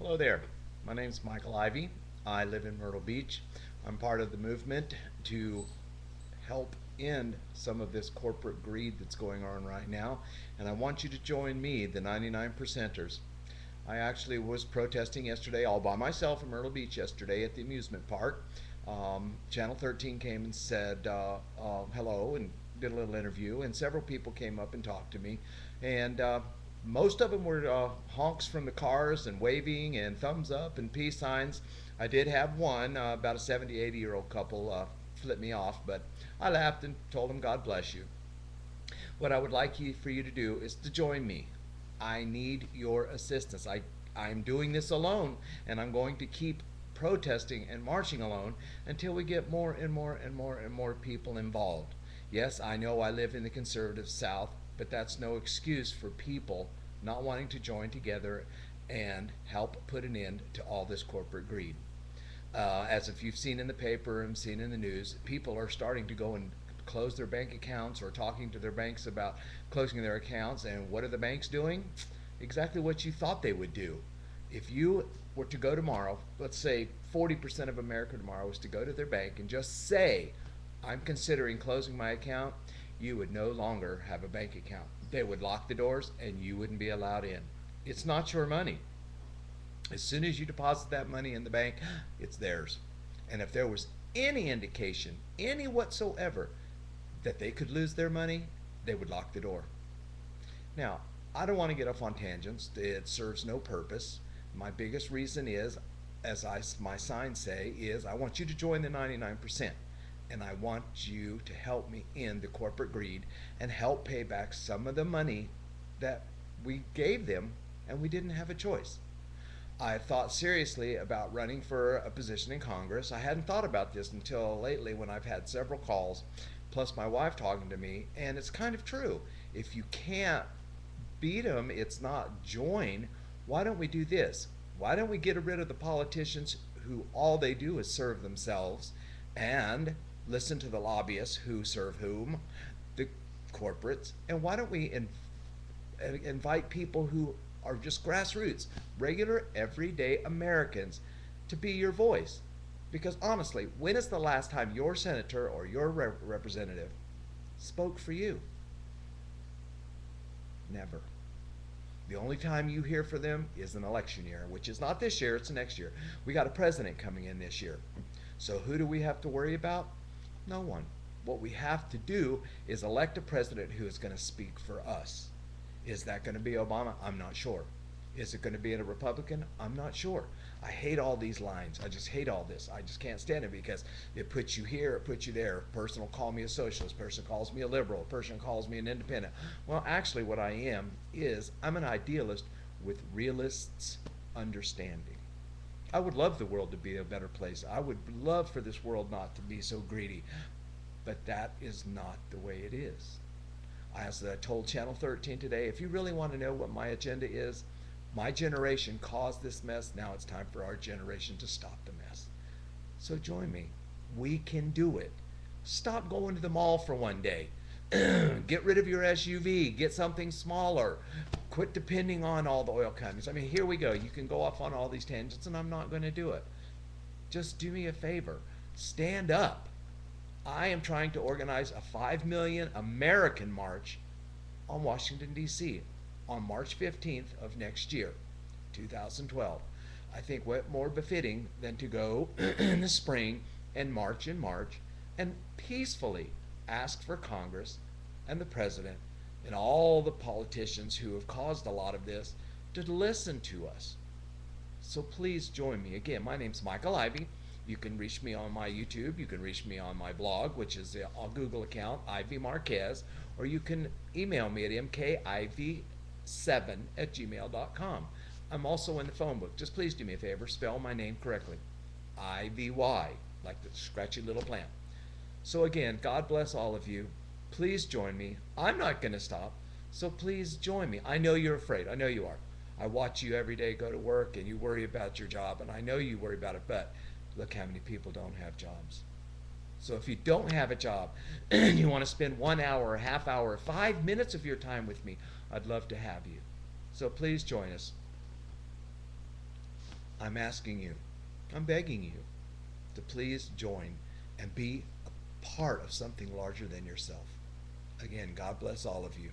Hello there. My name is Michael Ivy. I live in Myrtle Beach. I'm part of the movement to help end some of this corporate greed that's going on right now, and I want you to join me, the 99 percenters. I actually was protesting yesterday all by myself in Myrtle Beach yesterday at the amusement park. Channel 13 came and said hello and did a little interview, and several people came up and talked to me. And most of them were honks from the cars and waving and thumbs up and peace signs. I did have one, about a 70, 80-year-old couple, flip me off, but I laughed and told them, God bless you. What I would like for you to do is to join me. I need your assistance. I'm doing this alone, and I'm going to keep protesting and marching alone until we get more and more and more and more people involved. Yes, I know I live in the conservative South, but that's no excuse for people not wanting to join together and help put an end to all this corporate greed. As if you've seen in the paper and seen in the news, people are starting to go and close their bank accounts or talking to their banks about closing their accounts. And what are the banks doing? Exactly what you thought they would do. If you were to go tomorrow, let's say 40% of America tomorrow was to go to their bank and just say, I'm considering closing my account, you would no longer have a bank account. They would lock the doors and you wouldn't be allowed in. It's not your money. As soon as you deposit that money in the bank, it's theirs. And if there was any indication, any whatsoever, that they could lose their money, they would lock the door. Now, I don't want to get off on tangents. It serves no purpose. My biggest reason is, my signs say, is I want you to join the 99%. And I want you to help me end the corporate greed and help pay back some of the money that we gave them and we didn't have a choice. I thought seriously about running for a position in Congress. I hadn't thought about this until lately when I've had several calls, plus my wife talking to me, and it's kind of true. If you can't beat them, it's not join. Why don't we do this? Why don't we get rid of the politicians who all they do is serve themselves and listen to the lobbyists who serve whom? The corporates. And why don't we invite people who are just grassroots, regular, everyday Americans to be your voice? Because honestly, when is the last time your senator or your representative spoke for you? Never. The only time you hear for them is an election year, which is not this year, it's the next year. We got a president coming in this year. So who do we have to worry about? No one. What we have to do is elect a president who is going to speak for us. Is that going to be Obama? I'm not sure. Is it going to be a Republican? I'm not sure. I hate all these lines. I just hate all this. I just can't stand it because it puts you here, it puts you there. A person will call me a socialist, a person calls me a liberal, a person calls me an independent. Well, actually what I am is I'm an idealist with realists' understanding. I would love the world to be a better place. I would love for this world not to be so greedy. But that is not the way it is. As I told Channel 13 today, if you really want to know what my agenda is, my generation caused this mess. Now it's time for our generation to stop the mess. So join me. We can do it. Stop going to the mall for one day. Get rid of your SUV. Get something smaller. Quit depending on all the oil companies. I mean, here we go. You can go off on all these tangents, and I'm not going to do it. Just do me a favor. Stand up. I am trying to organize a 5 million American march on Washington, D.C. on March 15th of next year, 2012. I think what more befitting than to go in the spring and march in March and peacefully ask for Congress and the President and all the politicians who have caused a lot of this to listen to us. So please join me. Again, my name's Michael Ivy. You can reach me on my YouTube. You can reach me on my blog, which is a Google account, Ivy Marquez, or you can email me at mkivy7@gmail.com. I'm also in the phone book. Just please do me a favor, spell my name correctly. IVY, like the scratchy little plant. So again, God bless all of you. Please join me. I'm not going to stop, so please join me. I know you're afraid. I know you are. I watch you every day go to work, and you worry about your job, and I know you worry about it, but look how many people don't have jobs. So if you don't have a job and you want to spend 1 hour, a half hour, 5 minutes of your time with me, I'd love to have you. So please join us. I'm asking you, I'm begging you to please join and be a part of something larger than yourself. Again, God bless all of you.